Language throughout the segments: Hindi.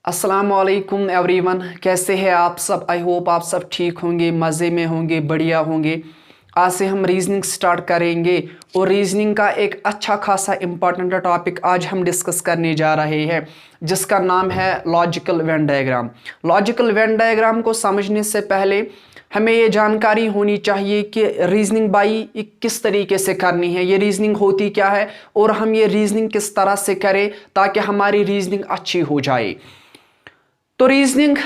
अस्सलामुअलैकुम एवरीवन, कैसे हैं आप सब। आई होप आप सब ठीक होंगे, मज़े में होंगे, बढ़िया होंगे। आज से हम रीजनिंग स्टार्ट करेंगे और रीजनिंग का एक अच्छा खासा इम्पॉर्टेंट टॉपिक आज हम डिस्कस करने जा रहे हैं, जिसका नाम है logical Venn diagram. Logical Venn diagram को समझने से पहले हमें ये जानकारी होनी चाहिए कि रीजनिंग बाई किस तरीके से करनी है, ये रीजनिंग होती क्या है और हम ये रीजनिंग किस तरह से करें ताकि हमारी रीजनिंग अच्छी हो जाए। तो reasoning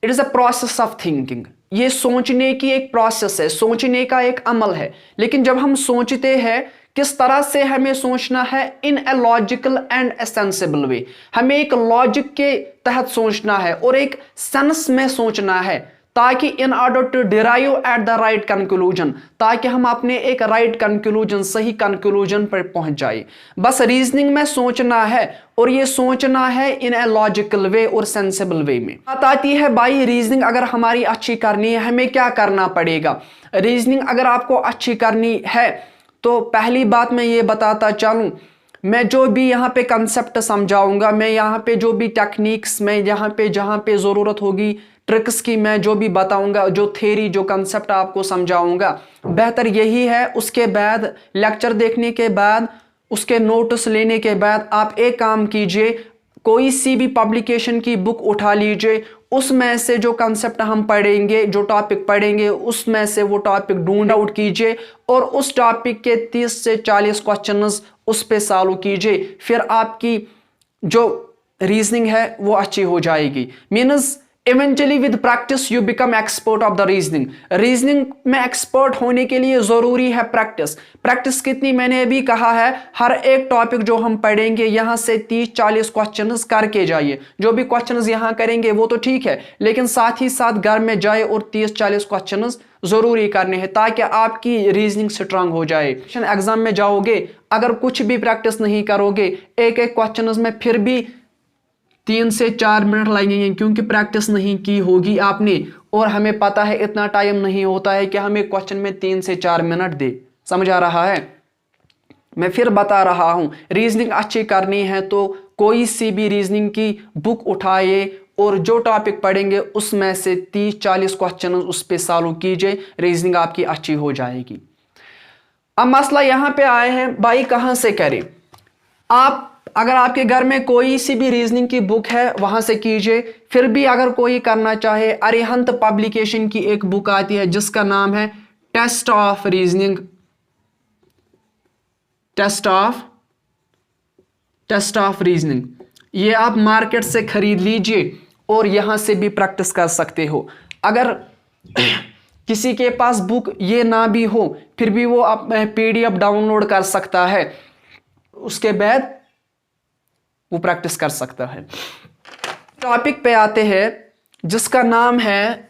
it is a process of thinking. ये सोचने की एक प्रोसेस है, सोचने का एक अमल है। लेकिन जब हम सोचते हैं, किस तरह से हमें सोचना है, in a logical and a sensible way. हमें एक लॉजिक के तहत सोचना है और एक सेंस में सोचना है, ताकि in order to derive at the right conclusion, ताकि हम अपने एक राइट कंक्लूजन, सही कंक्लूजन पर पहुंच जाए। बस रीजनिंग में सोचना है और ये सोचना है इन ए लॉजिकल वे और सेंसिबल वे में। बात आती है भाई, रीजनिंग अगर हमारी अच्छी करनी है हमें क्या करना पड़ेगा। रीजनिंग अगर आपको अच्छी करनी है तो पहली बात मैं ये बताता चलूं, मैं जो भी यहाँ पे कंसेप्ट समझाऊंगा, मैं यहाँ पे जो भी टेक्निक्स, मैं यहाँ पे जहाँ पे ज़रूरत होगी ट्रिक्स की, मैं जो भी बताऊंगा, जो थ्योरी, जो कंसेप्ट आपको समझाऊंगा, बेहतर यही है उसके बाद लेक्चर देखने के बाद, उसके नोट्स लेने के बाद आप एक काम कीजिए, कोई सी भी पब्लिकेशन की बुक उठा लीजिए, उसमें से जो कंसेप्ट हम पढ़ेंगे, जो टॉपिक पढ़ेंगे, उसमें से वो टॉपिक ढूंढ आउट कीजिए और उस टॉपिक के 30 से 40 क्वेश्चंस उस पे सॉल्व कीजिए। फिर आपकी जो रीजनिंग है वो अच्छी हो जाएगी। Means eventually with practice you become expert of the reasoning. Reasoning में एक्सपर्ट होने के लिए जरूरी है प्रैक्टिस। प्रैक्टिस कितनी, मैंने अभी कहा है, हर एक टॉपिक जो हम पढ़ेंगे यहां से 30-40 क्वेश्चंस करके जाइए। जो भी क्वेश्चंस यहां करेंगे वो तो ठीक है, लेकिन साथ ही साथ घर में जाए और 30-40 क्वेश्चंस जरूरी करने हैं, ताकि आपकी रीजनिंग स्ट्रांग हो जाए। एग्जाम में जाओगे, अगर कुछ भी प्रैक्टिस नहीं करोगे, एक एक क्वेश्चंस में फिर भी 3 से 4 मिनट लगेंगे, क्योंकि प्रैक्टिस नहीं की होगी आपने। और हमें पता है इतना टाइम नहीं होता है कि हमें क्वेश्चन में 3 से 4 मिनट दे। समझ आ रहा है? मैं फिर बता रहा हूं, रीजनिंग अच्छी करनी है तो कोई सी भी रीजनिंग की बुक उठाइए और जो टॉपिक पढ़ेंगे उसमें से 30-40 क्वेश्चन उस पर सॉल्व कीजिए, रीजनिंग आपकी अच्छी हो जाएगी। अब मसला यहां पे आए हैं भाई, कहां से करें। आप अगर आपके घर में कोई सी भी रीजनिंग की बुक है वहां से कीजिए। फिर भी अगर कोई करना चाहे, अरिहंत पब्लिकेशन की एक बुक आती है जिसका नाम है test of reasoning, test of reasoning. ये आप मार्केट से खरीद लीजिए और यहां से भी प्रैक्टिस कर सकते हो। अगर किसी के पास बुक ये ना भी हो, फिर भी वो आप PDF डाउनलोड कर सकता है, उसके बाद वो प्रैक्टिस कर सकता है। टॉपिक पे आते हैं जिसका नाम है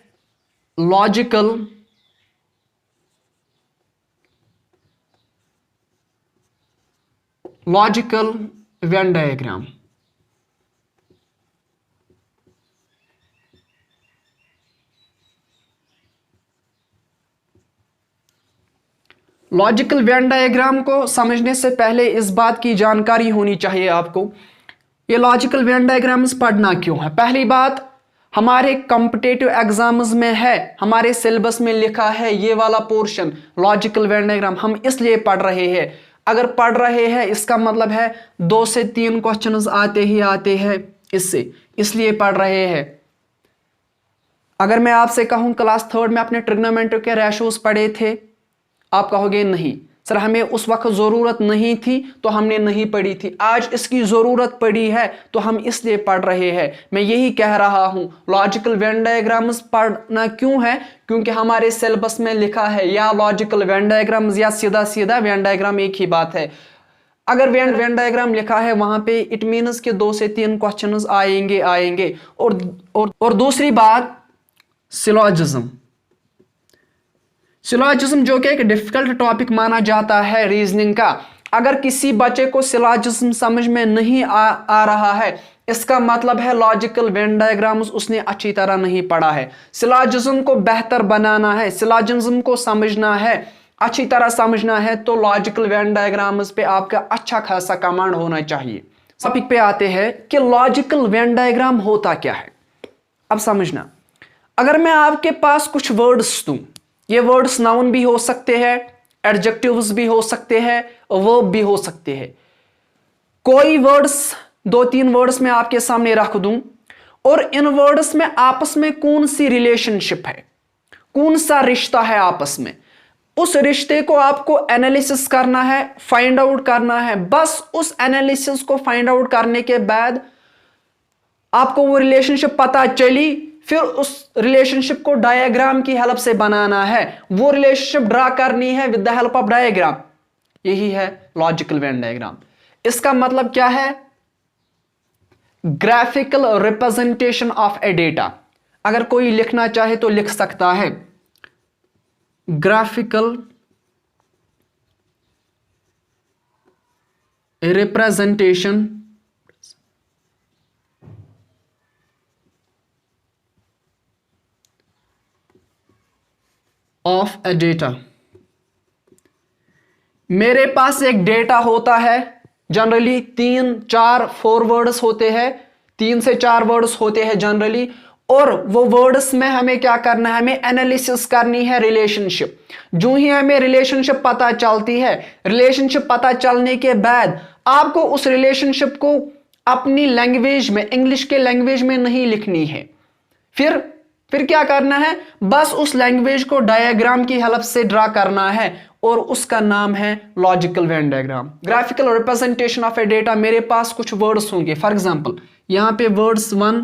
logical Venn diagram. Logical Venn diagram को समझने से पहले इस बात की जानकारी होनी चाहिए आपको, ये लॉजिकल वेन डायग्राम्स पढ़ना क्यों है। पहली बात, हमारे कॉम्पिटिटिव एग्जाम्स में है, हमारे सिलेबस में लिखा है ये वाला पोर्शन लॉजिकल वेन डायग्राम, हम इसलिए पढ़ रहे हैं। अगर पढ़ रहे हैं इसका मतलब है 2 से 3 क्वेश्चंस आते ही आते हैं इससे, इसलिए पढ़ रहे हैं। अगर मैं आपसे कहूं क्लास 3rd में अपने ट्रिग्नोमेट्री के रेशोस पढ़े थे, आप कहोगे नहीं सर हमें उस वक्त ज़रूरत नहीं थी तो हमने नहीं पढ़ी थी, आज इसकी ज़रूरत पड़ी है तो हम इसलिए पढ़ रहे हैं। मैं यही कह रहा हूं, लॉजिकल वेन डायग्राम्स पढ़ना क्यों है, क्योंकि हमारे सिलेबस में लिखा है या लॉजिकल वेन डायग्राम्स या सीधा सीधा वेन डायग्राम, एक ही बात है। अगर वेन डायग्राम लिखा है वहां पे, इट मीन्स के 2 से 3 क्वेश्चंस आएंगे। और दूसरी बात, सिलॉजिज्म जो कि एक डिफिकल्ट टॉपिक माना जाता है रीजनिंग का। अगर किसी बच्चे को सिलॉजिज्म समझ में नहीं आ रहा है, इसका मतलब है लॉजिकल वेन डायग्राम्स उसने अच्छी तरह नहीं पढ़ा है। सिलॉजिज्म को बेहतर बनाना है, सिलॉजिज्म को समझना है, अच्छी तरह समझना है, तो लॉजिकल वेन डायग्राम्स पे आपका अच्छा खासा कमांड होना चाहिए। टॉपिक पे आते हैं कि लॉजिकल वेन डायग्राम होता क्या है। अब समझना, अगर मैं आपके पास कुछ वर्ड्स दूं, ये वर्ड्स नाउन भी हो सकते हैं, एडजेक्टिव्स भी हो सकते हैं, वर्ब भी हो सकते हैं। कोई वर्ड्स, 2-3 वर्ड्स मैं आपके सामने रख दूं और इन वर्ड्स में आपस में कौन सी रिलेशनशिप है, कौन सा रिश्ता है आपस में, उस रिश्ते को आपको एनालिसिस करना है, फाइंड आउट करना है। बस उस एनालिसिस को फाइंड आउट करने के बाद आपको वो रिलेशनशिप पता चली, फिर उस रिलेशनशिप को डायग्राम की हेल्प से बनाना है, वो रिलेशनशिप ड्रा करनी है with the help of diagram. यही है लॉजिकल वेन डायग्राम। इसका मतलब क्या है? Graphical representation of A data. अगर कोई लिखना चाहे तो लिख सकता है graphical representation of A data. मेरे पास एक डेटा होता है, जनरली 3-4 वर्ड्स होते हैं, 3 से 4 वर्ड्स होते हैं जनरली, और वो वर्ड्स में हमें क्या करना है, हमें एनालिसिस करनी है रिलेशनशिप। जो ही हमें रिलेशनशिप पता चलती है, रिलेशनशिप पता चलने के बाद आपको उस रिलेशनशिप को अपनी लैंग्वेज में, इंग्लिश के लैंग्वेज में नहीं लिखनी है। फिर क्या करना है, बस उस लैंग्वेज को डायग्राम की हेल्प से ड्रा करना है, और उसका नाम है logical Venn diagram. Graphical representation of A data. मेरे पास कुछ वर्ड्स होंगे, फॉर एग्जांपल यहां पे वर्ड्स 1,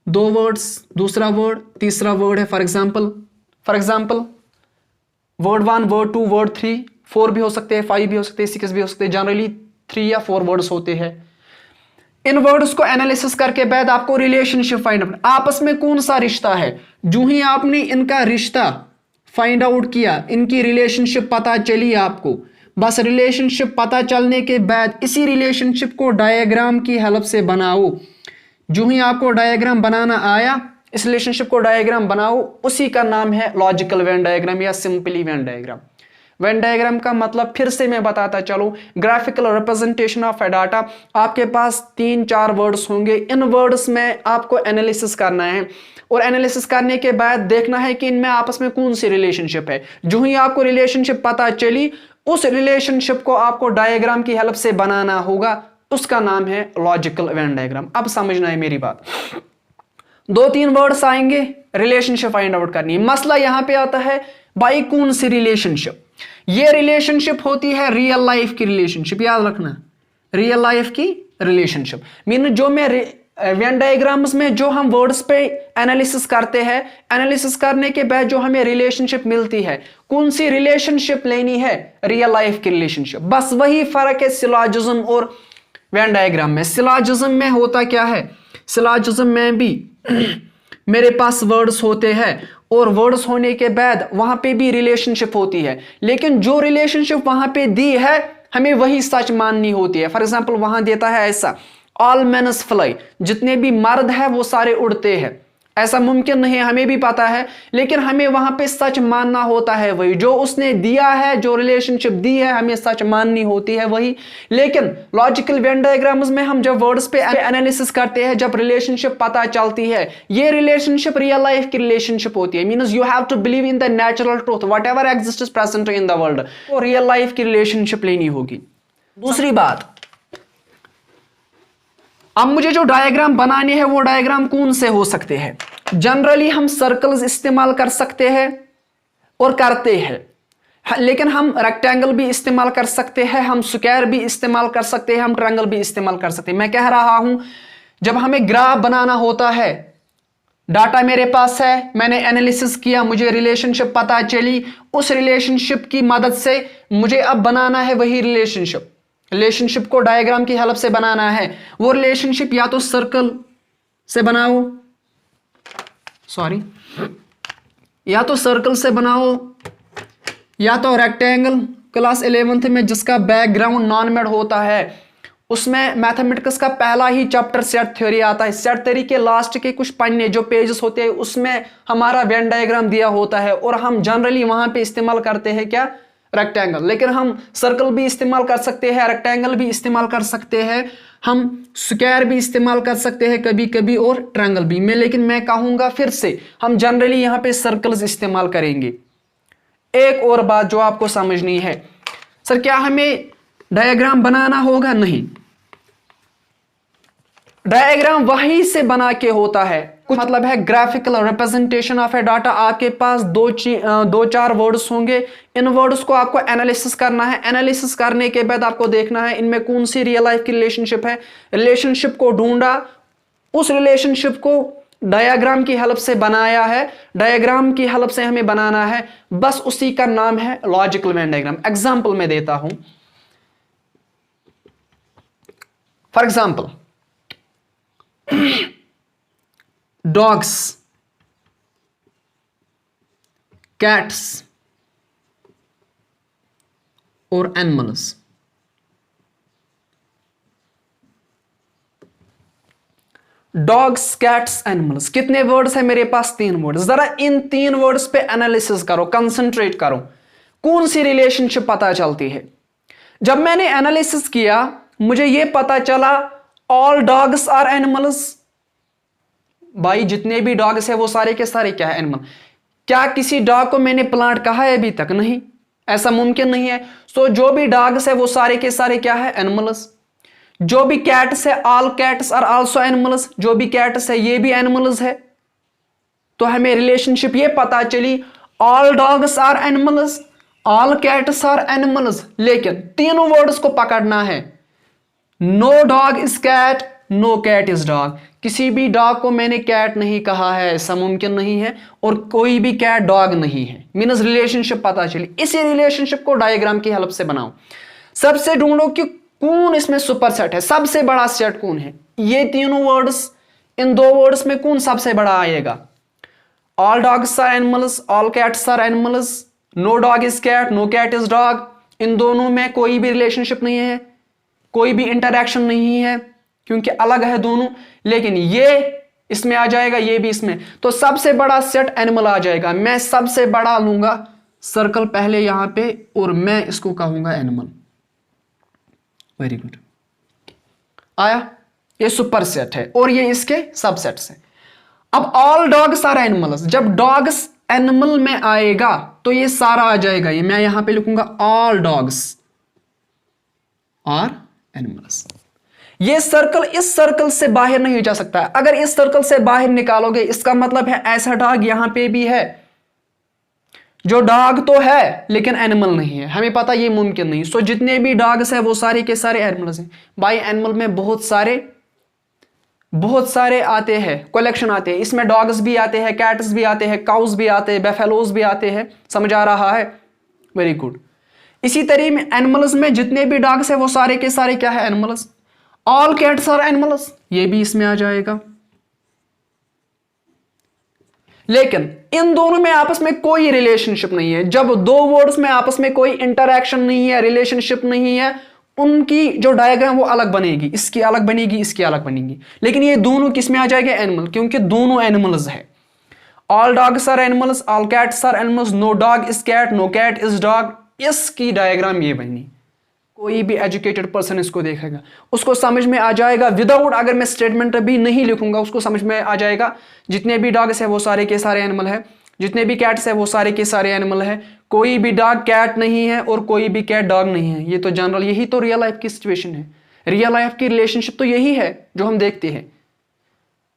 2 वर्ड्स, दूसरा वर्ड, तीसरा वर्ड है। For example word 1, word 2, word 3, 4 भी हो सकते हैं, 5 भी हो सकते हैं, 6 भी हो सकते हैं। जनरली 3 या 4 वर्ड्स होते हैं। इन वर्ड्स को एनालिसिस करके बाद आपको रिलेशनशिप फाइंड आउट, आपस में कौन सा रिश्ता है। जो ही आपने इनका रिश्ता फाइंड आउट किया, इनकी रिलेशनशिप पता चली आपको, बस रिलेशनशिप पता चलने के बाद इसी रिलेशनशिप को डायग्राम की हेल्प से बनाओ। जो ही आपको डायग्राम बनाना आया, इस रिलेशनशिप को डायग्राम बनाओ, उसी का नाम है लॉजिकल वेन डायग्राम या simply Venn diagram. Venn diagram का मतलब फिर से मैं बताता चलूं, graphical representation of A data. आपके पास 3-4 वर्ड्स होंगे, इन वर्ड्स में आपको एनालिसिस करना है, और एनालिसिस करने के बाद देखना है कि इनमें आपस में कौन सी रिलेशनशिप है। जो ही आपको रिलेशनशिप पता चली, उस रिलेशनशिप को आपको डायग्राम की हेल्प से बनाना होगा, उसका नाम है लॉजिकल वेन डायग्राम। अब समझना है मेरी बात। 2-3 वर्ड्स आएंगे, रिलेशनशिप फाइंड आउट करनी है। मसला यहां पे आता है, भाई कौन सी रिलेशनशिप। ये रिलेशनशिप होती है रियल लाइफ की रिलेशनशिप, याद रखना, रियल लाइफ की रिलेशनशिप। मीन जो मैं वेन डायग्राम्स में जो हम वर्ड्स पे एनालिसिस करते हैं, एनालिसिस करने के बाद जो हमें रिलेशनशिप मिलती है, कौन सी रिलेशनशिप लेनी है, रियल लाइफ की रिलेशनशिप। बस वही फर्क है सिलॉजिज्म और वेन डायग्राम में। सिलॉजिज्म में होता क्या है, सिलॉजिज्म में भी मेरे पास वर्ड्स होते हैं, और वर्ड्स होने के बाद वहां पे भी रिलेशनशिप होती है, लेकिन जो रिलेशनशिप वहां पे दी है हमें वही सच माननी होती है। फॉर एग्जांपल वहां देता है ऐसा, ऑल मेन्स फ्लाई, जितने भी मर्द है वो सारे उड़ते हैं। ऐसा मुमकिन नहीं है, हमें भी पता है, लेकिन हमें वहां पे सच मानना होता है वही जो उसने दिया है, जो रिलेशनशिप दी है हमें सच माननी होती है वही। लेकिन लॉजिकल वेन डायग्राम्स में हम जब वर्ड्स पे एनालिसिस करते हैं, जब रिलेशनशिप पता चलती है, ये रिलेशनशिप रियल लाइफ की रिलेशनशिप होती है। Means you have to believe in the natural truth, whatever exist present in the world, वो रियल लाइफ की रिलेशनशिप लेनी होगी। दूसरी बात, अब मुझे जो डायग्राम बनाने हैं वो डायग्राम कौन से हो सकते हैं। जनरली हम सर्कल्स इस्तेमाल कर सकते हैं और करते हैं, लेकिन हम रेक्टेंगल भी इस्तेमाल कर सकते हैं, हम स्क्वायर भी इस्तेमाल कर सकते हैं, हम ट्रायंगल भी इस्तेमाल कर सकते हैं। मैं कह रहा हूं, जब हमें ग्राफ बनाना होता है, डाटा मेरे पास है, मैंने एनालिसिस किया, मुझे रिलेशनशिप पता चली, उस रिलेशनशिप की मदद से मुझे अब बनाना है वही रिलेशनशिप को डायग्राम की हेल्प से बनाना है। वो रिलेशनशिप या तो सर्कल से बनाओ, या तो सर्कल से बनाओ, या तो रेक्टेंगल। क्लास 11th में जिसका बैकग्राउंड नॉन मेड होता है, उसमें मैथमेटिक्स का पहला ही चैप्टर सेट थ्योरी आता है। सेट थ्योरी के लास्ट के कुछ पन्ने जो पेजेस होते हैं, उसमें हमारा वेन डायग्राम दिया होता है, और हम जनरली वहां पे इस्तेमाल करते हैं क्या, रेक्टेंगल, लेकिन हम सर्कल भी इस्तेमाल कर सकते हैं, रेक्टेंगल भी इस्तेमाल कर सकते हैं, हम स्क्वायर भी इस्तेमाल कर सकते हैं कभी कभी, और ट्रायंगल भी। लेकिन मैं कहूंगा फिर से हम जनरली यहां पे सर्कल्स इस्तेमाल करेंगे। एक और बात जो आपको समझनी है, सर क्या हमें डायग्राम बनाना होगा? नहीं, डायग्राम वहीं से बना के होता है, कुछ मतलब है graphical representation of A data. आपके पास दो चार वर्ड्स होंगे, इन वर्ड्स को आपको एनालिसिस करना है। एनालिसिस करने के बाद आपको देखना है इनमें कौन सी रियल लाइफ की रिलेशनशिप है। रिलेशनशिप को ढूंढा, उस रिलेशनशिप को डायग्राम की हेल्प से बनाया है, डायग्राम की हेल्प से हमें बनाना है, बस उसी का नाम है लॉजिकल वेन डायग्राम। एग्जाम्पल मैं देता हूं, फॉर एग्जाम्पल dogs, cats और animals। डॉग्स, कैट्स, एनिमल्स, कितने वर्ड्स है मेरे पास? 3 वर्ड्स। जरा इन 3 वर्ड्स पे एनालिसिस करो, कंसंट्रेट करो, कौन सी रिलेशनशिप पता चलती है। जब मैंने एनालिसिस किया मुझे यह पता चला ऑल डॉग्स आर एनिमल्स। भाई जितने भी डॉग्स है वो सारे के सारे क्या है? एनिमल। क्या किसी डॉग को मैंने प्लांट कहा है अभी तक? नहीं, ऐसा मुमकिन नहीं है। सो जो भी डॉग्स है वो सारे के सारे क्या है? एनिमल्स। जो भी कैट्स है, all cats are also animals. जो भी कैट्स है ये भी एनिमल्स है। तो हमें रिलेशनशिप ये पता चली all dogs are animals, all cats are animals. लेकिन तीनों वर्ड्स को पकड़ना है। No dog is cat, no cat is dog. किसी भी डॉग को मैंने कैट नहीं कहा है, ऐसा मुमकिन नहीं है, और कोई भी कैट डॉग नहीं है। मीन्स रिलेशनशिप पता चली। इसी रिलेशनशिप को डायग्राम की हेल्प से बनाओ। सबसे ढूंढो कि कौन इसमें सुपर सेट है, सबसे बड़ा सेट कौन है। ये तीनों वर्ड्स, इन 2 वर्ड्स में कौन सबसे बड़ा आएगा? All dogs are animals, all cats are animals, no dog is cat, no cat is dog. इन दोनों में कोई भी रिलेशनशिप नहीं है, कोई भी इंटरैक्शन नहीं है, क्योंकि अलग है दोनों। लेकिन ये इसमें आ जाएगा, ये भी इसमें, तो सबसे बड़ा सेट एनिमल आ जाएगा। मैं सबसे बड़ा लूंगा सर्कल पहले यहां पे, और मैं इसको कहूंगा एनिमल। वेरी गुड, आया? ये सुपर सेट है और ये इसके सबसेट्स हैं। अब ऑल डॉग्स आर एनिमल्स, जब डॉग्स एनिमल में आएगा तो ये सारा आ जाएगा। ये मैं यहां पे लिखूंगा ऑल डॉग्स आर एनिमल्स। ये सर्कल इस सर्कल से बाहर नहीं जा सकता है। अगर इस सर्कल से बाहर निकालोगे इसका मतलब है ऐसा डॉग यहां पे भी है जो डॉग तो है लेकिन एनिमल नहीं है। हमें पता ये मुमकिन नहीं। सो जितने भी डॉग्स है वो सारे के सारे एनिमल्स हैं। बाई एनिमल में बहुत सारे आते हैं, कलेक्शन आते हैं। इसमें डॉग्स भी आते हैं, कैट्स भी आते हैं, काउस भी आते हैं, बेफेलोज भी आते हैं। समझ आ रहा है? Very good. इसी तरह में एनिमल्स में जितने भी डॉग्स है वो सारे के सारे क्या है? Animals. All cats are animals, ये भी इसमें आ जाएगा। लेकिन इन दोनों में आपस में कोई रिलेशनशिप नहीं है। जब 2 वर्ड्स में आपस में कोई इंटरैक्शन नहीं है, रिलेशनशिप नहीं है, उनकी जो डायग्राम वो अलग बनेगी, इसकी अलग बनेगी, इसकी अलग बनेगी। लेकिन ये दोनों किस में आ जाएंगे? एनिमल, क्योंकि दोनों एनिमल्स है। All dogs are animals, all cats are animals, no dog is cat, no cat is dog. इसकी डायग्राम ये बनी। कोई भी एजुकेटेड पर्सन इसको देखेगा, उसको समझ में आ जाएगा विदाउट, अगर मैं स्टेटमेंट भी नहीं लिखूंगा उसको समझ में आ जाएगा जितने भी डॉग्स है वो सारे के सारे एनिमल है, जितने भी कैट्स है वो सारे के सारे एनिमल है। कोई भी डॉग कैट नहीं है और कोई भी कैट डॉग नहीं है। ये तो जनरल, यही तो रियल लाइफ की सिचुएशन है। रियल लाइफ की रिलेशनशिप तो यही है जो हम देखते हैं।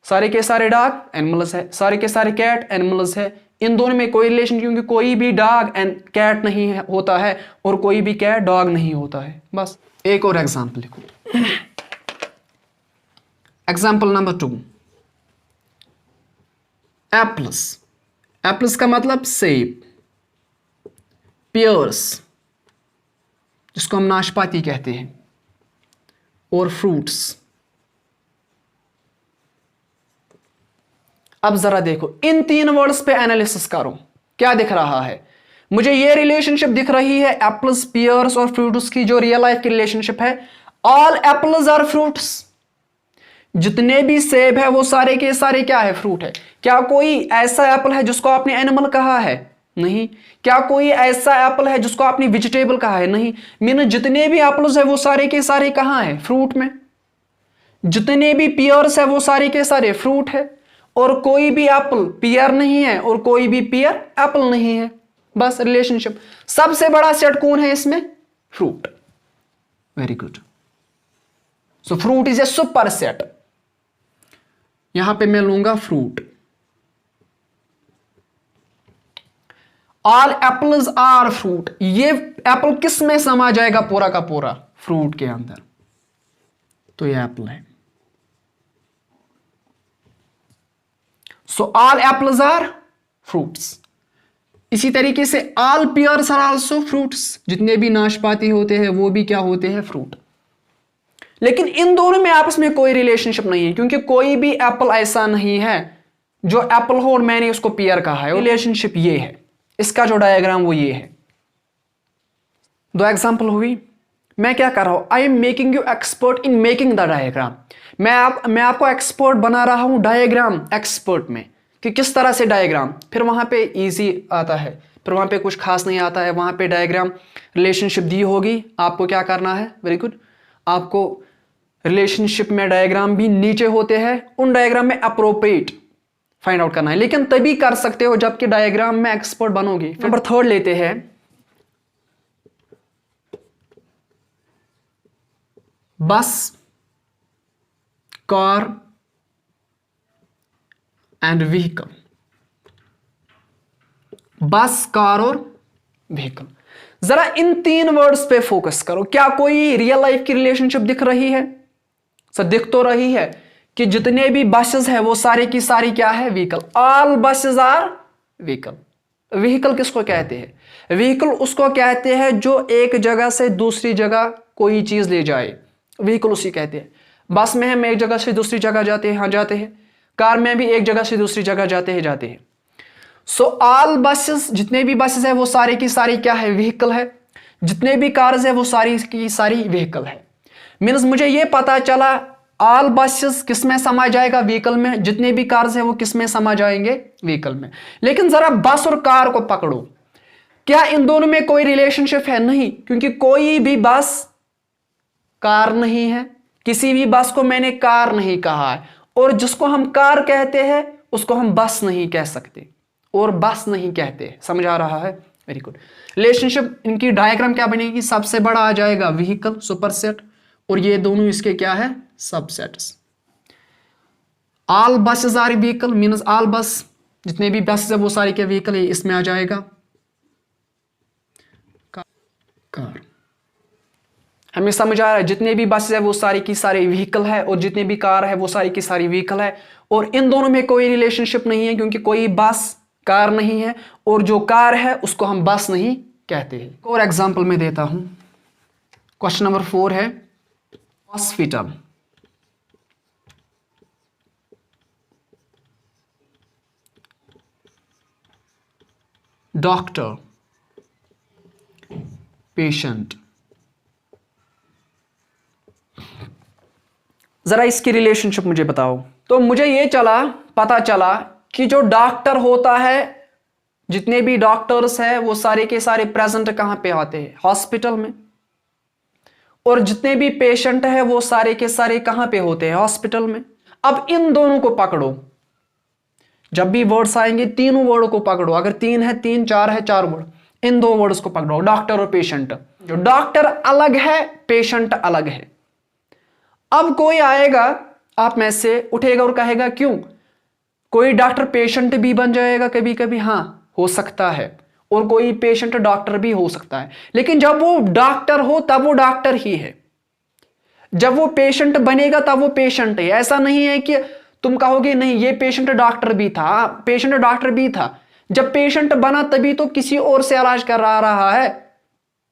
सारे के सारे डॉग एनिमल्स है, सारे के सारे कैट एनिमल्स है। इन दोनों में कोई रिलेशन, क्योंकि कोई भी डॉग एंड कैट नहीं है, होता है, और कोई भी कैट डॉग नहीं होता है। बस एक और एग्जांपल लिखो। Example number 2, apples. एप्पल्स का मतलब सेब, पियर्स जिसको हम नाशपाती कहते हैं, और फ्रूट्स। अब जरा देखो इन 3 वर्ड्स पे एनालिसिस करो, क्या दिख रहा है मुझे? ये रिलेशनशिप दिख रही है एप्पल्स, पियर्स और फ्रूट्स की, जो रियल लाइफ की रिलेशनशिप है। ऑल एप्पल्स आर फ्रूट्स, जितने भी सेब है वो सारे के सारे क्या है? फ्रूट है। क्या कोई ऐसा एप्पल है जिसको आपने एनिमल कहा है? नहीं। क्या कोई ऐसा एप्पल है जिसको आपने वेजिटेबल कहा है? नहीं। मीन जितने भी एप्पल्स है वो सारे के सारे कहां है? फ्रूट में। जितने भी पियर्स है वो सारे के सारे फ्रूट है, और कोई भी एप्पल पियर नहीं है और कोई भी पियर एप्पल नहीं है। बस रिलेशनशिप। सबसे बड़ा सेट कौन है इसमें? Fruit. Very good. So fruit is a super set. यहां पे मैं लूंगा fruit. All apples are fruit. ये एप्पल किस में समा जाएगा? पूरा का पूरा फ्रूट के अंदर। तो ये एप्पल है। So all apples are fruits. इसी तरीके से all pears are also fruits. जितने भी नाशपाती होते हैं वो भी क्या होते हैं? फ्रूट। लेकिन इन दोनों में आपस में कोई रिलेशनशिप नहीं है, क्योंकि कोई भी एप्पल ऐसा नहीं है जो एप्पल हो और मैंने उसको पियर कहा है। रिलेशनशिप ये है। इसका जो डायग्राम वो ये है। दो एग्जांपल हुई। मैं क्या कर रहा हूं? I am making you expert in making the diagram. मैं आपको एक्सपर्ट बना रहा हूं डायग्राम एक्सपर्ट में, कि किस तरह से डायग्राम। फिर वहां पे इजी आता है, फिर वहां पे कुछ खास नहीं आता है। वहां पे डायग्राम रिलेशनशिप दी होगी, आपको क्या करना है? Very good. आपको रिलेशनशिप में डायग्राम भी नीचे होते हैं, उन डायग्राम में अप्रोप्रिएट फाइंड आउट करना है। लेकिन तभी कर सकते हो जबकि डायग्राम में एक्सपर्ट बनोगे। नंबर 3 लेते हैं। बस, कार एंड व्हीकल। बस, कार और व्हीकल। जरा इन 3 वर्ड्स पे फोकस करो। क्या कोई रियल लाइफ की रिलेशनशिप दिख रही है? सर दिख तो रही है कि जितने भी बसेस है वो सारे की सारी क्या है? Vehicle. All buses are vehicle. Vehicle किसको कहते हैं? व्हीकल उसको कहते हैं जो एक जगह से दूसरी जगह कोई चीज ले जाए, व्हीकल उसी कहते हैं। बस में हम एक जगह से दूसरी जगह जाते हैं, हाँ जाते हैं। कार में भी एक जगह से दूसरी जगह जाते हैं, जाते हैं। सो ऑल बसेस, जितने भी बसेस है वो सारे की सारी क्या है? व्हीकल है। जितने भी कार्स है वो सारी की सारी व्हीकल है। मीन्स मुझे ये पता चला ऑल बसेस किस में समा जाएगा? व्हीकल में। जितने भी कार्स है वो किस में समा जाएंगे? व्हीकल में। लेकिन जरा बस और कार को पकड़ो। क्या इन दोनों में कोई रिलेशनशिप है? नहीं, क्योंकि कोई भी बस कार नहीं है। किसी भी बस को मैंने कार नहीं कहा है, और जिसको हम कार कहते हैं उसको हम बस नहीं कह सकते और बस नहीं कहते। समझ आ रहा है? Very good. रिलेशनशिप इनकी डायग्राम क्या बनेगी? सबसे बड़ा आ जाएगा व्हीकल सुपरसेट, और ये दोनों इसके क्या है? Subsets. All buses are vehicle means all bus, जितने भी बसेस है वो सारी के व्हीकल है, इसमें आ जाएगा कार। हमें समझ आ रहा है? जितने भी बसेस है वो सारी की सारी व्हीकल है, और जितने भी कार है वो सारी की सारी व्हीकल है। और इन दोनों में कोई रिलेशनशिप नहीं है, क्योंकि कोई बस कार नहीं है, और जो कार है उसको हम बस नहीं कहते हैं। और एग्जांपल में देता हूं। क्वेश्चन नंबर 4 है हॉस्पिटल। Doctor, patient. जरा इसकी रिलेशनशिप मुझे बताओ। तो मुझे ये पता चला कि जो डॉक्टर होता है, जितने भी डॉक्टर्स हैं वो सारे के सारे प्रेजेंट कहां पे आते हैं? हॉस्पिटल में। और जितने भी पेशेंट हैं वो सारे के सारे कहां पे होते हैं? हॉस्पिटल में। अब इन दोनों को पकड़ो। जब भी वर्ड्स आएंगे तीनों वर्ड को पकड़ो। अगर 3 है 3, 4 है 4 वर्ड, इन 2 वर्ड्स को पकड़ो, डॉक्टर और पेशेंट। जो डॉक्टर अलग है, पेशेंट अलग है। अब कोई आएगा आप में से, उठेगा और कहेगा क्यों? कोई डॉक्टर पेशेंट भी बन जाएगा कभी कभी, हाँ हो सकता है, और कोई पेशेंट डॉक्टर भी हो सकता है। लेकिन जब वो डॉक्टर हो तब वो डॉक्टर ही है, जब वो पेशेंट बनेगा तब वो पेशेंट है। ऐसा नहीं है कि तुम कहोगे नहीं ये पेशेंट डॉक्टर भी था। पेशेंट डॉक्टर भी था, जब पेशेंट बना तभी तो किसी और से इलाज करा रहा है।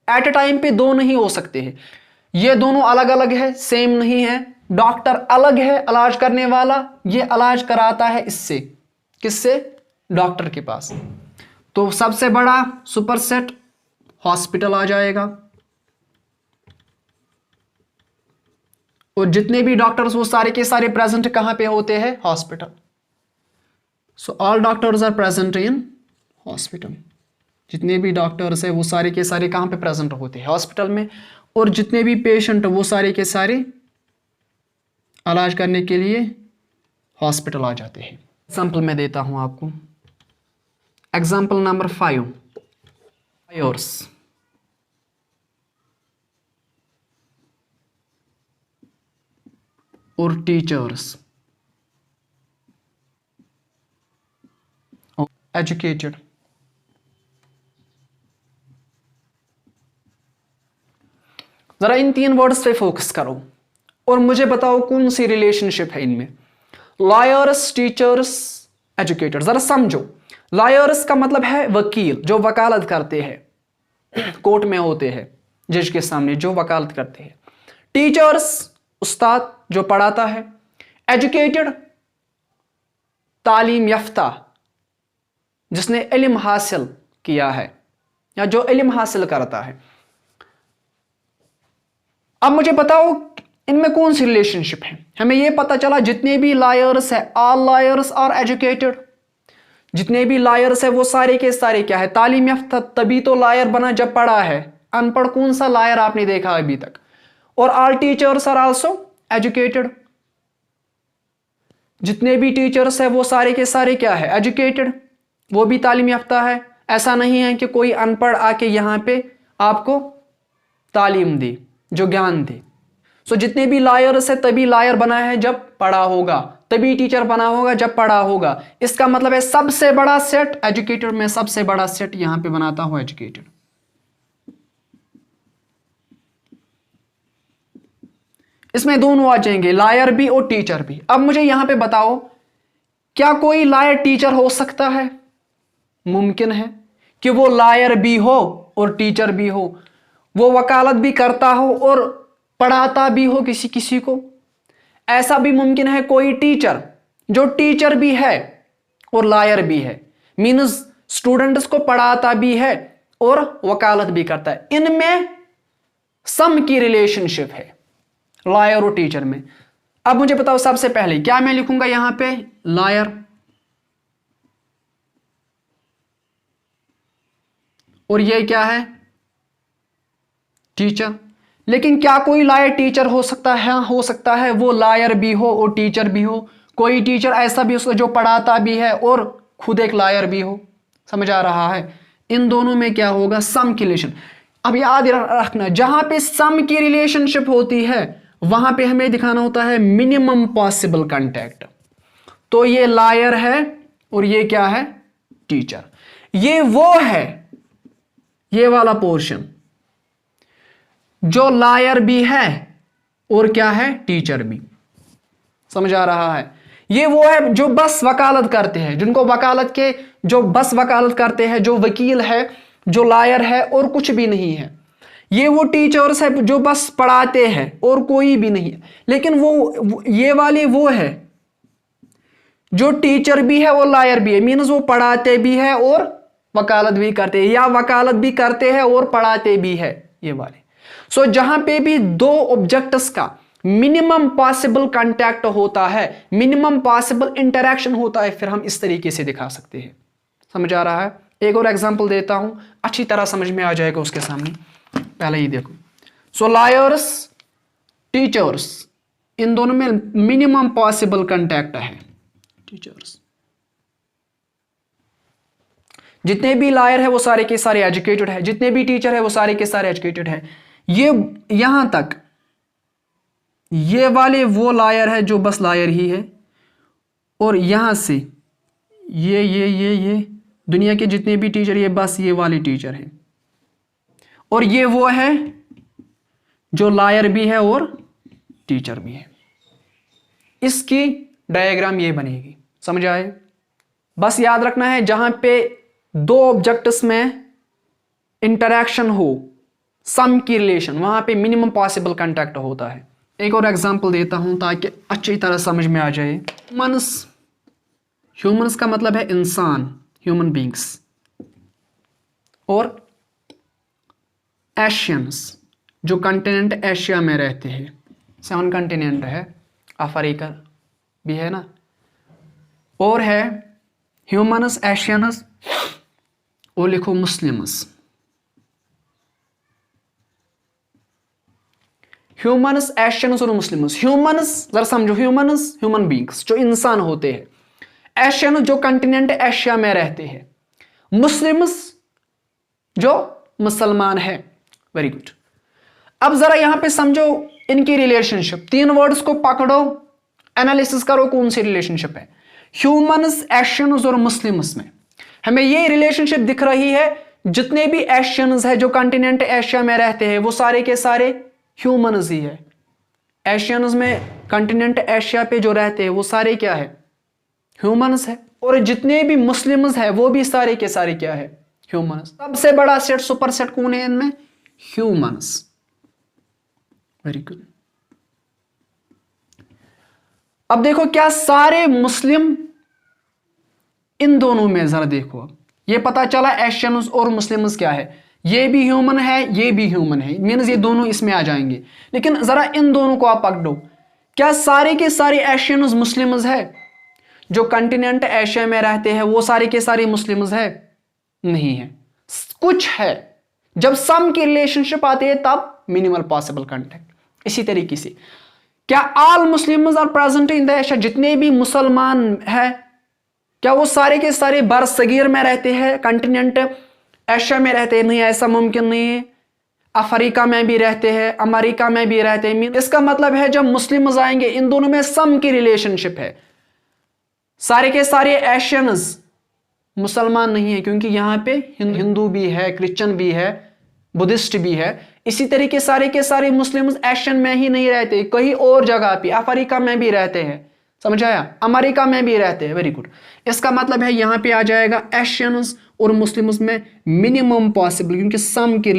एट ए टाइम पे 2 नहीं हो सकते हैं। ये दोनों अलग अलग है, सेम नहीं है। डॉक्टर अलग है इलाज करने वाला, ये इलाज कराता है इससे, किससे? डॉक्टर के पास। तो सबसे बड़ा सुपरसेट हॉस्पिटल आ जाएगा, और जितने भी डॉक्टर्स वो सारे के सारे प्रेजेंट कहां पे होते हैं? Hospital. So all doctors are present in hospital. जितने भी डॉक्टर्स हैं वो सारे के सारे कहाँ पे प्रेजेंट होते हैं? हॉस्पिटल में। और जितने भी पेशेंट वो सारे के सारे इलाज करने के लिए हॉस्पिटल आ जाते हैं। एग्जाम्पल मैं देता हूँ आपको। Example number 5, lawyers. और टीचर्स, एजुकेटेड। जरा इन 3 वर्ड्स पे फोकस करो और मुझे बताओ कौन सी रिलेशनशिप है इनमें। Lawyers, teachers, educated. जरा समझो, लायर्स का मतलब है वकील, जो वकालत करते हैं, कोर्ट में होते हैं जज के सामने, जो वकालत करते हैं। टीचर्स, उस्ताद जो पढ़ाता है। एजुकेटेड, तालीम याफ्ता, जिसने इल्म हासिल किया है या जो इल्म हासिल करता है। अब मुझे बताओ इनमें कौन सी रिलेशनशिप है। हमें यह पता चला जितने भी लायर्स है, ऑल लायर्स आर एजुकेटेड। जितने भी लायर्स है वो सारे के सारे क्या है? तालीम याफ्ता। तभी तो लायर बना जब पढ़ा है। अनपढ़ कौन सा लायर आपने देखा अभी तक? और all teachers are also educated. जितने भी टीचर्स है वो सारे के सारे क्या है? एजुकेटेड। वो भी तालीम याफ्ता है। ऐसा नहीं है कि कोई अनपढ़ आके यहां पे आपको तालीम दे, जो ज्ञान दे। सो जितने भी लायर्स है तभी लायर बना है जब पढ़ा होगा, तभी टीचर बना होगा जब पढ़ा होगा। इसका मतलब है सबसे बड़ा सेट एजुकेटेड में, सबसे बड़ा सेट यहां पे बनाता हूं एजुकेटेड। इसमें दोनों आ जाएंगे, लायर भी और टीचर भी। अब मुझे यहां पे बताओ, क्या कोई लायर टीचर हो सकता है? मुमकिन है कि वो लायर भी हो और टीचर भी हो, वो वकालत भी करता हो और पढ़ाता भी हो किसी किसी को। ऐसा भी मुमकिन है कोई टीचर जो टीचर भी है और लायर भी है, मीन्स स्टूडेंट्स को पढ़ाता भी है और वकालत भी करता है। इनमें सम की रिलेशनशिप है लायर और टीचर में। अब मुझे बताओ सबसे पहले क्या मैं लिखूंगा यहां पे? लायर। और ये क्या है? टीचर। लेकिन क्या कोई लायर टीचर हो सकता है? हाँ, हो सकता है। वो लायर भी हो और टीचर भी हो। कोई टीचर ऐसा भी हो जो पढ़ाता भी है और खुद एक लायर भी हो। समझ आ रहा है? इन दोनों में क्या होगा? सम की रिलेशन। अब याद रखना, जहां पे सम की रिलेशनशिप होती है वहां पे हमें दिखाना होता है मिनिमम पॉसिबल कांटेक्ट। तो ये लायर है और ये क्या है? टीचर। ये वो है, ये वाला पोर्शन जो लायर भी है और क्या है? टीचर भी। समझ आ रहा है? ये वो है जो बस वकालत करते हैं, जिनको वकालत के, जो बस वकालत करते हैं, जो वकील है, जो लायर है और कुछ भी नहीं है। ये वो टीचर्स है जो बस पढ़ाते हैं और कोई भी नहीं है। लेकिन वो ये वाले वो है जो टीचर भी है और लायर भी है, मीन्स वो पढ़ाते भी है और वकालत भी करते हैं, या वकालत भी करते हैं और पढ़ाते भी है, ये वाले। सो जहां पे भी दो ऑब्जेक्ट्स का मिनिमम पॉसिबल कांटेक्ट होता है, मिनिमम पॉसिबल इंटरेक्शन होता है, फिर हम इस तरीके से दिखा सकते हैं। समझ आ रहा है? एक और एग्जांपल देता हूं, अच्छी तरह समझ में आ जाएगा उसके सामने। पहले ही देखो। सो लायर्स, टीचर्स, इन दोनों में मिनिमम पॉसिबल कांटेक्ट है। टीचर्स, जितने भी लायर है वो सारे के सारे एजुकेटेड है, जितने भी टीचर है वो सारे के सारे एजुकेटेड है। ये यहां तक ये वाले वो लायर है जो बस लायर ही है, और यहां से ये दुनिया के जितने भी टीचर ये बस ये वाले टीचर हैं, और ये वो है जो लायर भी है और टीचर भी है। इसकी डायग्राम ये बनेगी। समझ आए? बस याद रखना है जहां पे दो ऑब्जेक्ट्स में इंटरेक्शन हो, सम की रिलेशन, वहां पे मिनिमम पॉसिबल कांटेक्ट होता है। एक और एग्जांपल देता हूं ताकि अच्छी तरह समझ में आ जाए। ह्यूमंस का मतलब है इंसान, ह्यूमन बींग्स, और एशियंस जो कंटिनेंट एशिया में रहते हैं। 7 कंटिनेंट है, अफ्रीका भी है ना, और है ह्यूमनस, एशियंस और लिखो मुस्लिम्स। ह्यूमन्स, एशियंस और मुस्लिम्स। ह्यूमन्स जरा समझो, ह्यूमन्स ह्यूमन बींग्स जो इंसान होते हैं। एशियन जो कंटिनेंट एशिया में रहते हैं। मुस्लिम्स जो मुसलमान है। Very good. अब जरा यहां पे समझो इनकी रिलेशनशिप। तीन वर्ड्स को पकड़ो, एनालिसिस करो कौन सी रिलेशनशिप है ह्यूमन्स, एशियंस और मुस्लिम्स में। हमें ये रिलेशनशिप दिख रही है, जितने भी एशियंस है जो कंटिनेंट एशिया में रहते हैं वो सारे के सारे ह्यूमन्स ही है। एशियंस में कंटिनेंट एशिया पे जो रहते हैं वो सारे क्या है, ह्यूमन्स है। और जितने भी मुस्लिम्स है वो भी सारे के सारे क्या है, ह्यूमन्स। सबसे बड़ा सेट, सुपर सेट कौन है इनमें, ह्यूमन्स। Very good. अब देखो क्या सारे मुस्लिम इन दोनों में, जरा देखो अब ये पता चला एशियंस और मुस्लिम्स क्या है, ये भी ह्यूमन है ये भी ह्यूमन है, मीन्स ये दोनों इसमें आ जाएंगे। लेकिन जरा इन दोनों को आप पकड़ो, क्या सारे के सारे एशियंस मुस्लिम्स है? जो कंटिनेंट एशिया में रहते हैं वो सारे के सारे मुस्लिम्स है? नहीं है, कुछ है। जब सम की रिलेशनशिप आती है तब मिनिमल पॉसिबल कांटेक्ट। इसी तरीके से क्या all Muslims are present in the Asia, जितने भी मुसलमान है क्या वो सारे के सारे बरसगीर में रहते हैं, कंटिनेंट एशिया में रहते हैं? नहीं, ऐसा मुमकिन नहीं है। अफ्रीका में भी रहते हैं, अमेरिका में भी रहते हैं। इसका मतलब है जब मुस्लिम्स आएंगे इन दोनों में सम की रिलेशनशिप है। सारे के सारे एशियंस मुसलमान नहीं है, क्योंकि यहां पे हिंदू भी है, क्रिश्चियन भी है, बुद्धिस्ट भी है। इसी तरीके सारे के सारे मुस्लिम्स एशियन में ही नहीं रहते, कहीं और जगह पे अफ्रीका में भी रहते हैं, समझ आया, अमेरिका में भी रहते हैं। Very good. इसका मतलब है यहां पे आ जाएगा एशियंस और मुस्लिम्स में मिनिमम पॉसिबल, क्योंकि सम की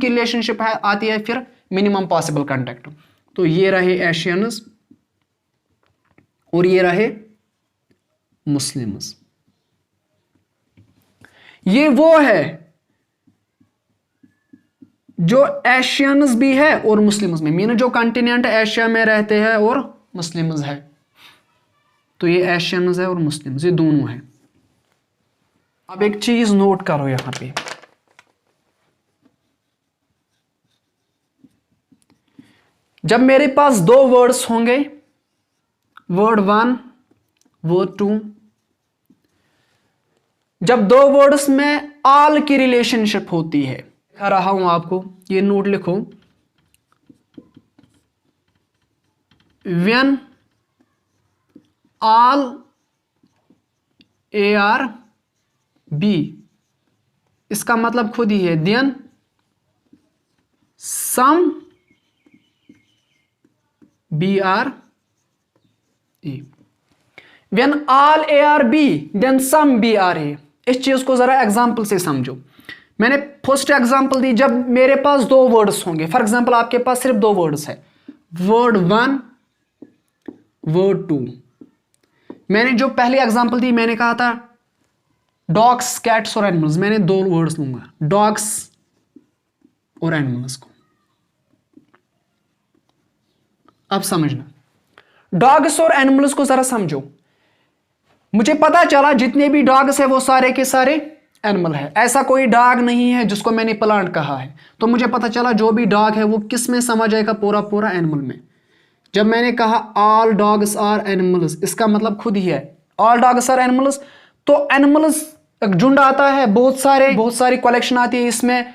रिलेशनशिप है, आती है फिर मिनिमम पॉसिबल कांटेक्ट। तो ये रहे एशियंस और ये रहे मुस्लिम्स। ये वो है जो एशियंस भी है और मुस्लिम्स में, मीन जो कंटिनेंट एशिया में रहते हैं और मुस्लिम्स है। तो ये एशियंस है और मुस्लिम्स, ये दोनों है। अब एक चीज नोट करो यहां पे, जब मेरे पास दो वर्ड्स होंगे, वर्ड 1 वर्ड 2, जब दो वर्ड्स में ऑल की रिलेशनशिप होती है, दिखा रहा हूं आपको, ये नोट लिखो, व्हेन ऑल ARB, इसका मतलब खुद ही है, then some BRA। When all ARB then some BRA। इस चीज को जरा एग्जांपल से समझो। मैंने फर्स्ट एग्जांपल दी, जब मेरे पास दो वर्ड्स होंगे, फॉर एग्जांपल आपके पास सिर्फ दो वर्ड्स है, वर्ड 1 वर्ड 2। मैंने जो पहली एग्जांपल दी मैंने कहा था डॉग्स, कैट्स और एनिमल्स, मैंने दो वर्ड्स लूंगा, डॉग्स और एनिमल्स को। अब समझना, डॉग्स और एनिमल्स को जरा समझो। मुझे पता चला जितने भी डॉग्स है वो सारे के सारे एनिमल है, ऐसा कोई डॉग नहीं है जिसको मैंने प्लांट कहा है। तो मुझे पता चला जो भी डॉग है वो किस में समझ जाएगा, पूरा पूरा एनिमल में। जब मैंने कहा ऑल डॉग्स आर एनिमल्स, इसका मतलब खुद ही है ऑल डॉग्स आर एनिमल्स। तो एनिमल्स एक झुंड आता है, बहुत सारी कलेक्शन आती है इसमें,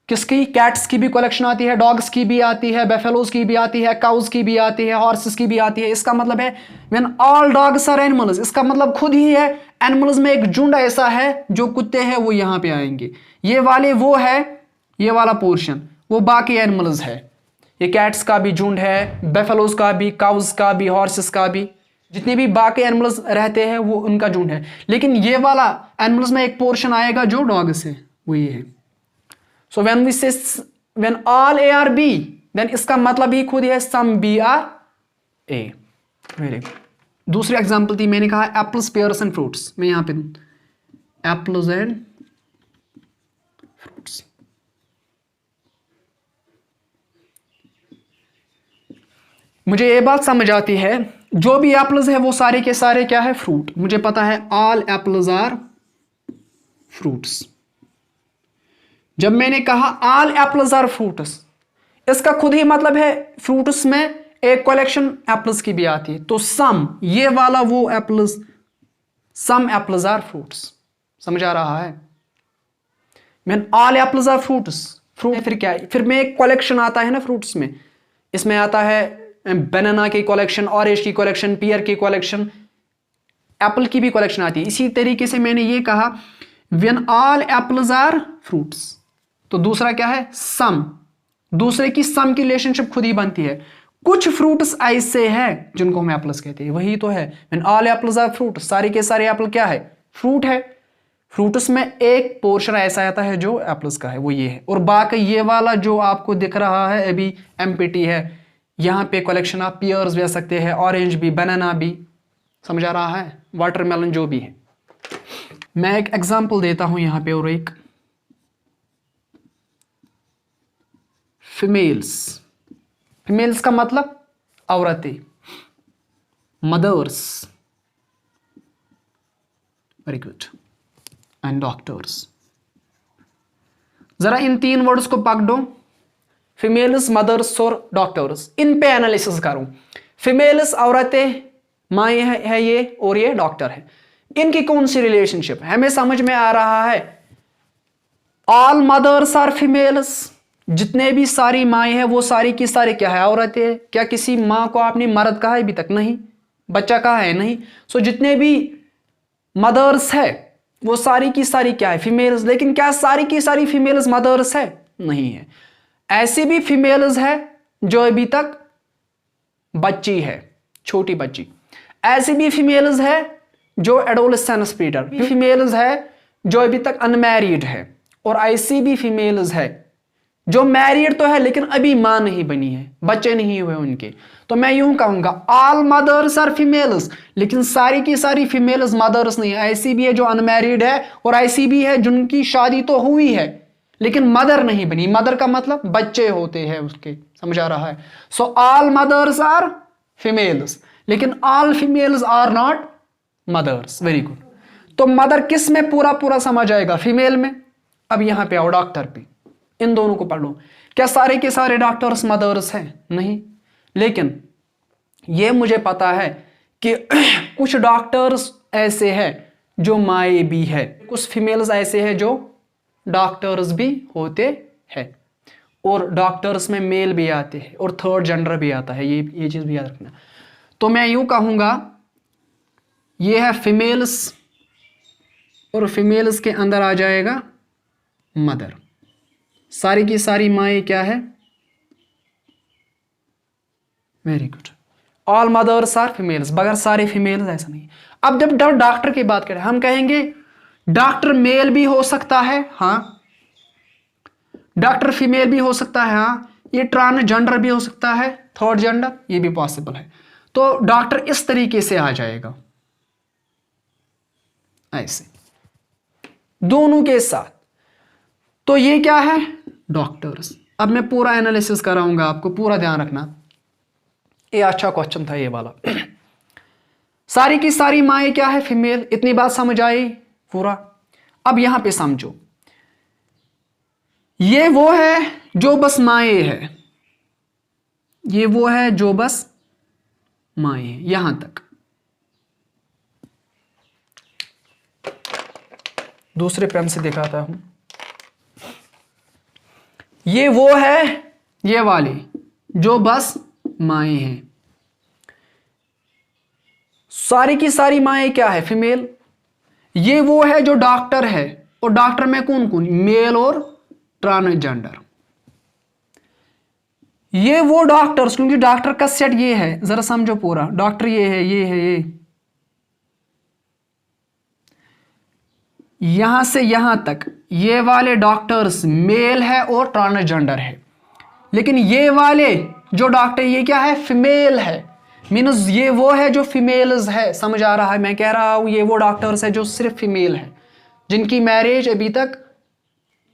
किसकी, कैट्स की भी कलेक्शन आती है, डॉग्स की भी आती है, बेफेलोज की भी आती है, काउज की भी आती है, हॉर्सेस की भी आती है। इसका मतलब है when all dogs are animals, इसका मतलब खुद ही है एनिमल्स में एक झुंड ऐसा है, जो कुत्ते हैं वो यहां पे आएंगे, ये वाले वो है, ये वाला पोर्शन वो बाकी एनिमल्स है। ये कैट्स का भी झुंड है, बेफेलोज का भी, काउज का भी, हॉर्सेस का भी, जितने भी बाकी एनिमल्स रहते हैं वो उनका झुंड है। लेकिन ये वाला एनिमल्स में एक पोर्शन आएगा जो डॉग्स है, वो ये है। So when we say when all ARB, then इसका मतलब ही खुद है some BRA। Very good. दूसरी एग्जांपल थी, मैंने कहा एप्पल्स, पेयर्स एंड फ्रूट्स। मैं यहां पे एप्पल्स एंड फ्रूट्स। मुझे ये बात समझ आती है, जो भी एप्पल्स है वो सारे के सारे क्या है, फ्रूट। मुझे पता है ऑल एप्पल्स आर फ्रूट्स। जब मैंने कहा ऑल एप्पल्स आर फ्रूट्स, इसका खुद ही मतलब है फ्रूट्स में एक कलेक्शन एप्पल्स की भी आती है, तो सम, ये वाला वो apples, some apples are fruits. समझ आ रहा है? मैं all apples are fruits, fruit फिर क्या है, फिर में एक कलेक्शन आता है ना फ्रूट्स में, इसमें आता है बनाना की कलेक्शन, ऑरेंज की कलेक्शन, पियर की कलेक्शन, एप्पल की भी कलेक्शन आती है। इसी तरीके से मैंने ये कहा when all apples are fruits, तो दूसरा क्या है, सम, दूसरे की सम की रिलेशनशिप खुद ही बनती है। कुछ फ्रूट्स ऐसे हैं जिनको हम एप्पल्स कहते हैं, वही तो है when all apples are fruit, सारे के सारे एप्पल क्या है, फ्रूट है। फ्रूट्स में एक पोर्शन ऐसा आता है जो एप्पल्स का है, वो ये है, और बाकी ये वाला जो आपको दिख रहा है अभी एम्प्टी है, यहाँ पे कलेक्शन आप पियर्स ले सकते हैं, ऑरेंज भी, बनाना भी, समझ आ रहा है, वाटरमेलन जो भी है। मैं एक एग्जांपल देता हूं यहां पे, और एक फीमेल्स, फीमेल्स का मतलब औरतें, mothers, very good, and doctors. जरा इन तीन वर्ड्स को पकड़ो, फीमेल्स, मदर्स और डॉक्टर्स, इन पे एनालिसिस करूं। फीमेल्स औरतें, माए है ये, और ये डॉक्टर है, इनकी कौन सी रिलेशनशिप है, हमें समझ में आ रहा है। ऑल मदर्स आर फीमेल्स, जितने भी सारी माएँ हैं वो सारी की सारी क्या है, औरतें हैं। क्या किसी माँ को आपने मर्द कहा है अभी तक? नहीं। बच्चा कहा है? नहीं। सो जितने भी मदर्स है वो सारी की सारी क्या है, फीमेल्स। लेकिन क्या सारी की सारी फीमेल्स मदर्स है? नहीं है। ऐसी भी फीमेल्स है जो अभी तक बच्ची है, छोटी बच्ची। ऐसी भी फीमेल्स है जो एडोलेसेंस पीरियड, फीमेल्स है जो अभी तक अनमैरिड है, और ऐसी भी फीमेल्स है जो मैरिड तो है लेकिन अभी मां नहीं बनी है, बच्चे नहीं हुए उनके। तो मैं यूं कहूंगा ऑल मदर्स आर फीमेल्स, लेकिन सारी की सारी फीमेल्स मदर्स नहीं है। ऐसी भी है जो अनमैरिड है, और ऐसी भी है जिनकी शादी तो हुई है लेकिन मदर नहीं बनी। मदर का मतलब बच्चे होते हैं उसके, समझ आ रहा है। So all mothers are females, लेकिन all females are not mothers. Very good. तो मदर किस में पूरा पूरा समझ आएगा, फीमेल में। अब यहां पे आओ डॉक्टर पे, इन दोनों को पढ़ लो। क्या सारे के सारे डॉक्टर्स मदर्स हैं? नहीं। लेकिन ये मुझे पता है कि कुछ डॉक्टर्स ऐसे हैं जो माए भी है, कुछ फीमेल्स ऐसे हैं जो डॉक्टर्स भी होते हैं, और डॉक्टर्स में मेल भी आते हैं और थर्ड जेंडर भी आता है, ये चीज भी याद रखना। तो मैं यूं कहूंगा ये है फीमेल्स, और फीमेल्स के अंदर आ जाएगा मदर। सारी की सारी माएँ क्या है, very good, all mothers are females, बगैर सारे फीमेल्स ऐसा नहीं। अब जब डॉक्टर की बात करें, हम कहेंगे डॉक्टर मेल भी हो सकता है, हाँ, डॉक्टर फीमेल भी हो सकता है, हाँ, ये ट्रांसजेंडर भी हो सकता है, थर्ड जेंडर, ये भी पॉसिबल है। तो डॉक्टर इस तरीके से आ जाएगा, ऐसे दोनों के साथ। तो ये क्या है, डॉक्टर्स। अब मैं पूरा एनालिसिस कराऊंगा आपको, पूरा ध्यान रखना, ये अच्छा क्वेश्चन था ये वाला। सारी की सारी माएँ क्या है, फीमेल। इतनी बात समझ आई पूरा। अब यहां पे समझो, ये वो है जो बस माएँ है, ये वो है जो बस माएँ है, यहां तक। दूसरे पेन से दिखाता हूं, ये वो है, ये वाली जो बस माएँ हैं। सारी की सारी माएँ क्या है, फीमेल। ये वो है जो डॉक्टर है, और डॉक्टर में कौन कौन, मेल और ट्रांसजेंडर। ये वो डॉक्टर्स, क्योंकि डॉक्टर का सेट ये है, जरा समझो पूरा। डॉक्टर ये है, ये है, ये यहां से यहां तक ये वाले डॉक्टर्स मेल है और ट्रांसजेंडर है। लेकिन ये वाले जो डॉक्टर, ये क्या है, फीमेल है। मीन्स ये वो है जो फीमेल्स है। समझ आ रहा है मैं कह रहा हूं, ये वो डॉक्टर्स है जो सिर्फ फीमेल है, जिनकी मैरिज अभी तक,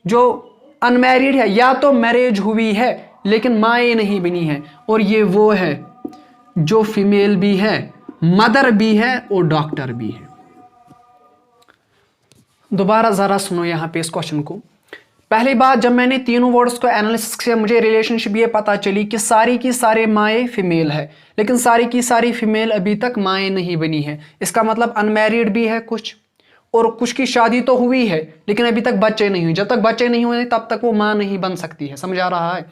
जो अनमैरिड है, या तो मैरिज हुई है लेकिन माएँ नहीं बनी है। और ये वो है जो फीमेल भी है, मदर भी है और डॉक्टर भी है। दोबारा जरा सुनो यहां पे इस क्वेश्चन को। पहली बात, जब मैंने तीनों वर्ड्स को एनालिसिस किया मुझे रिलेशनशिप ये पता चली कि सारी की सारे माएँ फीमेल है, लेकिन सारी की सारी फीमेल अभी तक माएँ नहीं बनी है। इसका मतलब अनमैरिड भी है कुछ, और कुछ की शादी तो हुई है लेकिन अभी तक बच्चे नहीं हुए। जब तक बच्चे नहीं हुए तब तक वो माँ नहीं बन सकती है। समझ आ रहा है?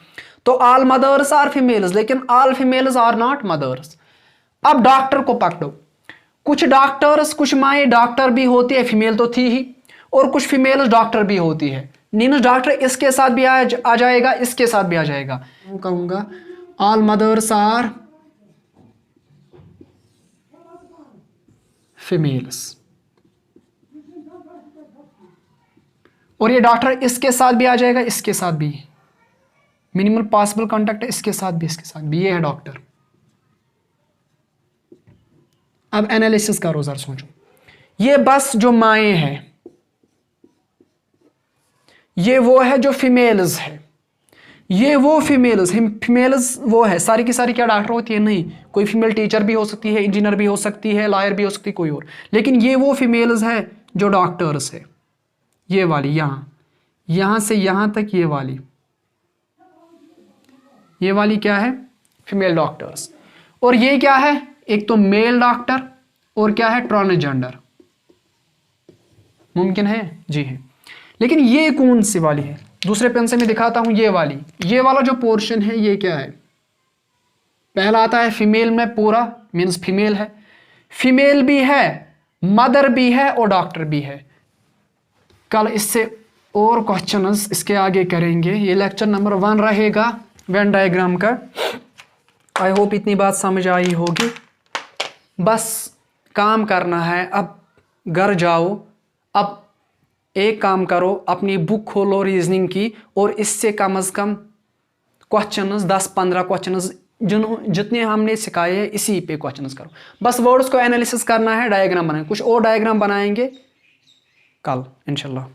तो ऑल मदर्स आर फीमेल्स, लेकिन all females are not mothers. अब डॉक्टर को पकड़ो, कुछ डॉक्टर्स, कुछ माएँ डॉक्टर भी होती है, फीमेल तो थी ही, और कुछ फीमेल डॉक्टर भी होती है। मीन्स डॉक्टर इसके साथ भी आ जाएगा, इसके साथ भी आ जाएगा। मैं कहूंगा ऑल मदर्स आर फीमेल्स, और ये डॉक्टर इसके साथ भी आ जाएगा, इसके साथ भी, मिनिमल पॉसिबल कांटेक्ट इसके साथ भी, इसके साथ भी, ये है डॉक्टर। अब एनालिसिस करो, जरा सोचो, ये बस जो माएँ हैं ये वो है जो फीमेल्स है, ये वो फीमेल्स वो है। सारी की सारी क्या डॉक्टर होती है? नहीं, कोई फीमेल टीचर भी हो सकती है, इंजीनियर भी हो सकती है, लॉयर भी हो सकती है, कोई और। लेकिन ये वो फीमेल्स है जो डॉक्टर्स है। ये वाली यहां से यहां तक, ये वाली क्या है? Female doctors. और ये क्या है? एक तो मेल डॉक्टर, और क्या है? ट्रांसजेंडर। मुमकिन है? जी है। लेकिन ये कौन सी वाली है? दूसरे पेन से मैं दिखाता हूं, ये वाली, ये वाला जो पोर्शन है ये क्या है? पहला आता है फीमेल में पूरा, मीन्स फीमेल है, फीमेल भी है, मदर भी है, और डॉक्टर भी है। कल इससे और क्वेश्चंस इसके आगे करेंगे। ये लेक्चर नंबर 1 रहेगा वेन डायग्राम का। आई होप इतनी बात समझ आई होगी। बस काम करना है, अब घर जाओ, अब एक काम करो, अपनी बुक खोलो रीजनिंग की, और इससे कम से कम क्वेश्चंस 10-15 क्वेश्चंस जितने हमने सिखाए हैं इसी पे क्वेश्चंस करो। बस वर्ड्स को एनालिसिस करना है, डायग्राम बनाए, कुछ और डायग्राम बनाएंगे कल इंशाल्लाह।